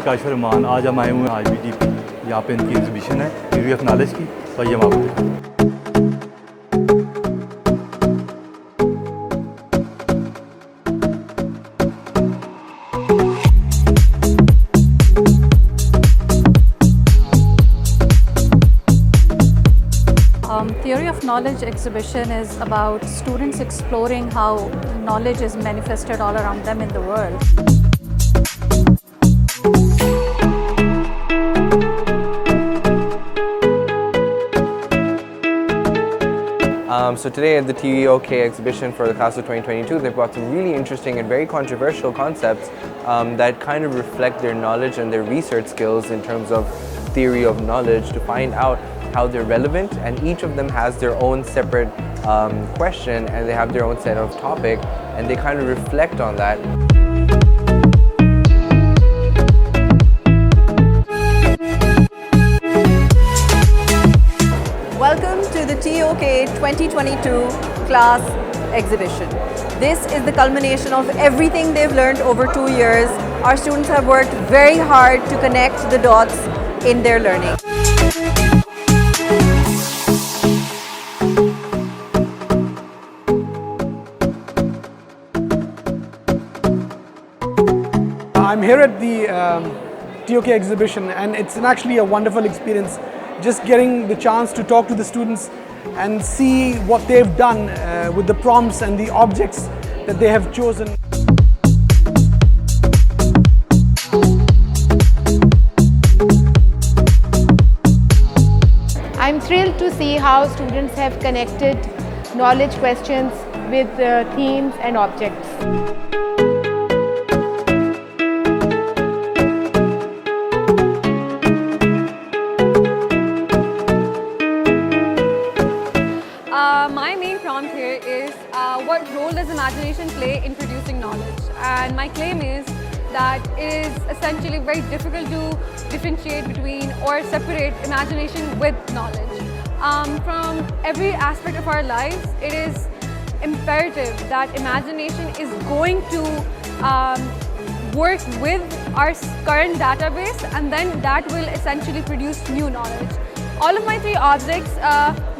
दिलकाश फरमान। आज हम आए हुए हैं IBDP, यहाँ पे इनकी एग्जीबिशन है थ्योरी ऑफ नॉलेज की, तो ये हम आपको दिखाएं। Theory of Knowledge exhibition is about students exploring how knowledge is manifested all around them in the world. So today at the TOK Exhibition for the class of 2022, they've brought some really interesting and very controversial concepts that kind of reflect their knowledge and their research skills in terms of theory of knowledge to find out how they're relevant, and each of them has their own separate question and they have their own set of topic and they kind of reflect on that. Welcome to the TOK 2022 class exhibition. This is the culmination of everything they've learned over 2 years. Our students have worked very hard to connect the dots in their learning. I'm here at the TOK Exhibition, and it's actually a wonderful experience just getting the chance to talk to the students and see what they've done with the prompts and the objects that they have chosen. I'm thrilled to see how students have connected knowledge questions with themes and objects. My main prompt here is what role does imagination play in producing knowledge? And my claim is that it is essentially very difficult to differentiate between or separate imagination with knowledge. From every aspect of our lives, it is imperative that imagination is going to work with our current database, and then that will essentially produce new knowledge. All of my 3 objects,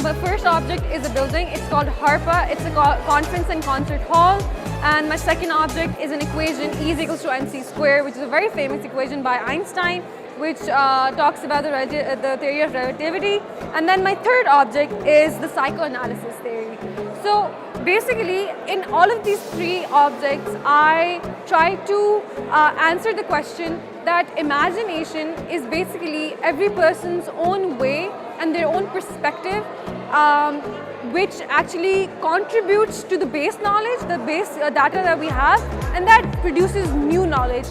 the first object is a building, it's called HARPA, it's a conference and concert hall. And my second object is an equation, E is equals to mc square, which is a very famous equation by Einstein, which talks about the theory of relativity. And then my third object is the psychoanalysis theory. So basically, in all of these 3 objects, I try to answer the question that imagination is basically every person's own way and their own perspective, which actually contributes to the base knowledge, the base data that we have, and that produces new knowledge.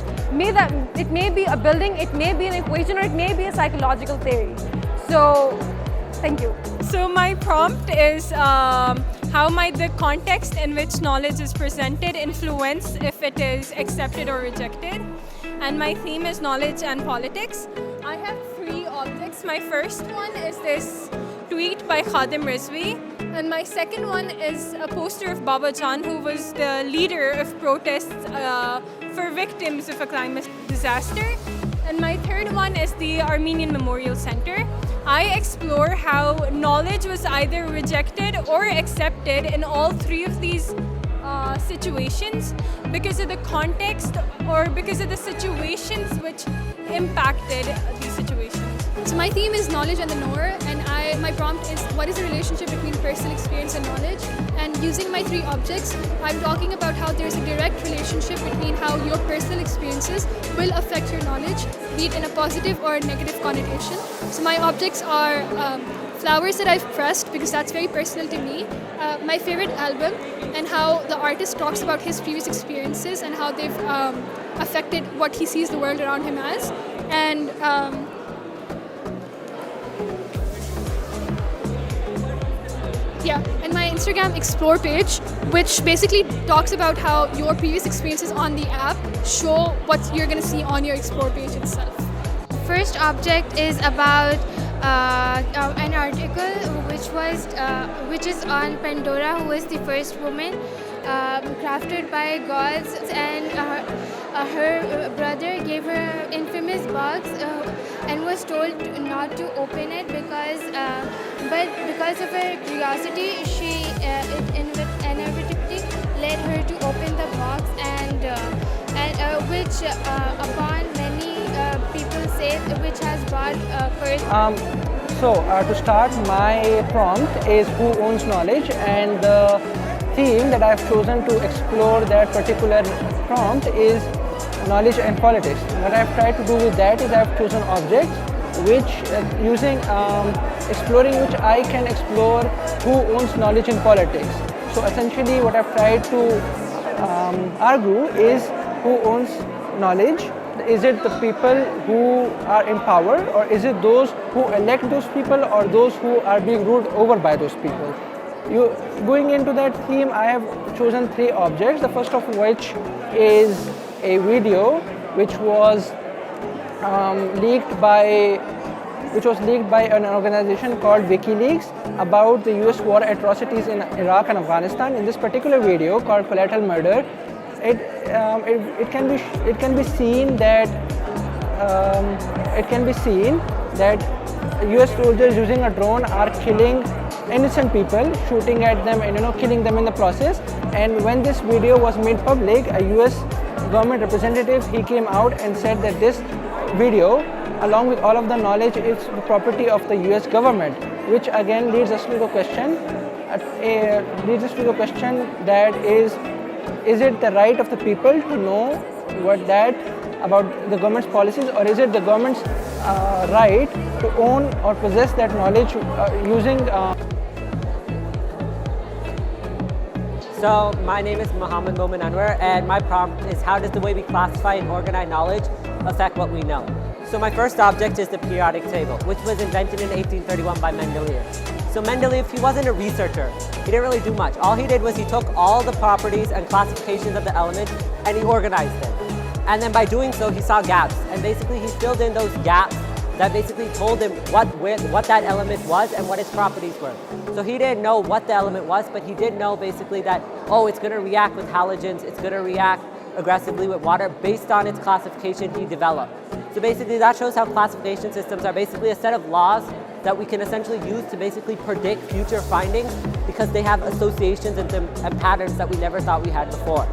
It may be a building, it may be an equation, or it may be a psychological theory. So, thank you. So my prompt is how might the context in which knowledge is presented influence if it is accepted or rejected? And my theme is knowledge and politics. I have 3 objects. My first one is this tweet by Khadim Rizvi, and my second one is a poster of Baba Jan, who was the leader of protests for victims of a climate disaster. And my third one is the Armenian Memorial Center. I explore how knowledge was either rejected or accepted in all 3 of these situations because of the context or because of the situations which impacted these situations. So my theme is knowledge and the knower, and my prompt is what is the relationship between personal experience and knowledge? And using my 3 objects, I'm talking about how there's a direct relationship between how your personal experiences will affect your knowledge, be it in a positive or a negative connotation. So my objects are flowers that I've pressed because that's very personal to me, my favorite album, and how the artist talks about his previous experiences and how they've affected what he sees the world around him as. And and my Instagram explore page, which basically talks about how your previous experiences on the app show what you're going to see on your explore page itself. First object is about an article which is on Pandora, who was the first woman crafted by gods, and her brother gave her an infamous box and was told not to open it but because of her curiosity, she inevitably led her to open the box and which upon many people say which has brought first. To start, my prompt is who owns knowledge, and the theme that I've chosen to explore that particular prompt is knowledge and politics. What I've tried to do with that is I've chosen objects which exploring which I can explore who owns knowledge in politics. So essentially what I've tried to argue is who owns knowledge. Is it the people who are in power, or is it those who elect those people, or those who are being ruled over by those people? Going into that theme, I have chosen 3 objects, the first of which is a video which was leaked by an organization called WikiLeaks about the US war atrocities in Iraq and Afghanistan. In this particular video called Collateral Murder, it can be seen that US soldiers using a drone are killing innocent people, shooting at them and killing them in the process. And when this video was made public, a US government representative, he came out and said that this video, along with all of the knowledge, is the property of the US government, which again leads us to the question that is it the right of the people to know about the government's policies, or is it the government's right to own or possess that knowledge using So my name is Muhammad Momin Anwar, and my prompt is how does the way we classify and organize knowledge affect what we know? So my first object is the periodic table, which was invented in 1831 by Mendeleev. So Mendeleev, he wasn't a researcher. He didn't really do much. All he did was he took all the properties and classifications of the elements and he organized them. And then by doing so, he saw gaps. And basically he filled in those gaps that basically told him what that element was and what its properties were. So he didn't know what the element was, but he did know basically that, oh, it's going to react with halogens, it's going to react aggressively with water based on its classification he developed. So basically that shows how classification systems are basically a set of laws that we can essentially use to basically predict future findings because they have associations and patterns that we never thought we had before.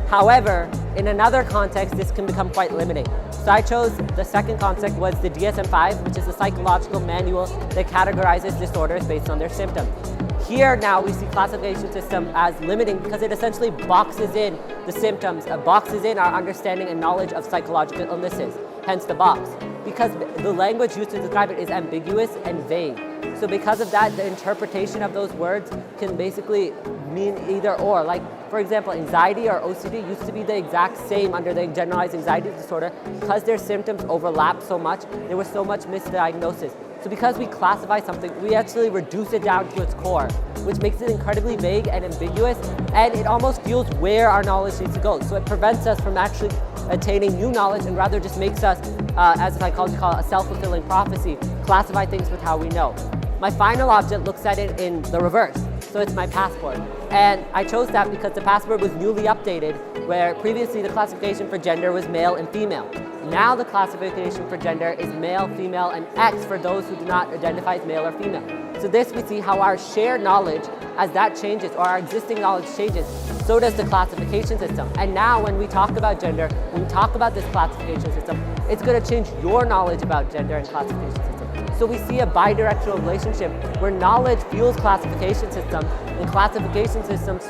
However, in another context, this can become quite limiting. So I chose the second concept was the DSM-5, which is a psychological manual that categorizes disorders based on their symptoms. Here now we see classification system as limiting because it essentially boxes in the symptoms, boxes in our understanding and knowledge of psychological illnesses, hence the box. Because the language used to describe it is ambiguous and vague. So because of that, the interpretation of those words can basically mean either or. Like, for example, anxiety or OCD used to be the exact same under the generalized anxiety disorder. Because their symptoms overlap so much, there was so much misdiagnosis. So because we classify something, we actually reduce it down to its core, which makes it incredibly vague and ambiguous, and it almost fuels where our knowledge needs to go. So it prevents us from actually attaining new knowledge and rather just makes us, as psychology call it, a self-fulfilling prophecy, classify things with how we know. My final object looks at it in the reverse. So it's my passport. And I chose that because the passport was newly updated, where previously the classification for gender was male and female. Now the classification for gender is male, female, and X for those who do not identify as male or female. So this we see how our shared knowledge, as that changes, or our existing knowledge changes, so does the classification system. And now when we talk about gender, when we talk about this classification system, it's going to change your knowledge about gender and classification system. So we see a bidirectional relationship where knowledge fuels classification systems and classification systems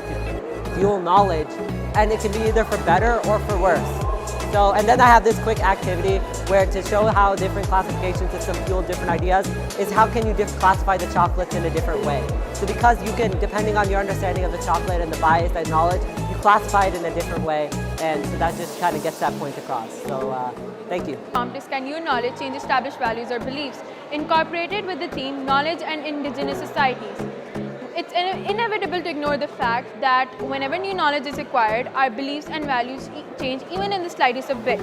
fuel knowledge, and it can be either for better or for worse. So, and then I have this quick activity where to show how different classification systems fuel different ideas is how can you classify the chocolates in a different way. So because you can, depending on your understanding of the chocolate and the bias and knowledge, you classify it in a different way, and so that just kind of gets that point across. So thank you. Prompt is, can your knowledge change established values or beliefs? Incorporated with the theme knowledge and indigenous societies. It's inevitable to ignore the fact that whenever new knowledge is acquired, our beliefs and values change even in the slightest of bit.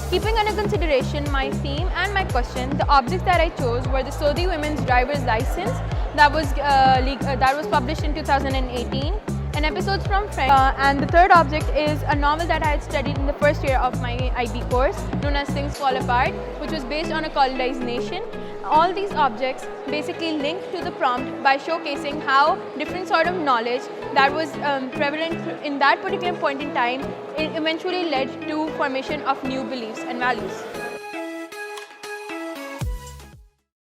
Keeping under consideration my theme and my question, the objects that I chose were the Saudi women's driver's license that was published in 2018, and episodes from friends. And the third object is a novel that I had studied in the first year of my IB course, known as Things Fall Apart, which was based on a colonized nation. All these objects basically link to the prompt by showcasing how different sort of knowledge that was prevalent in that particular point in time, it eventually led to formation of new beliefs and values.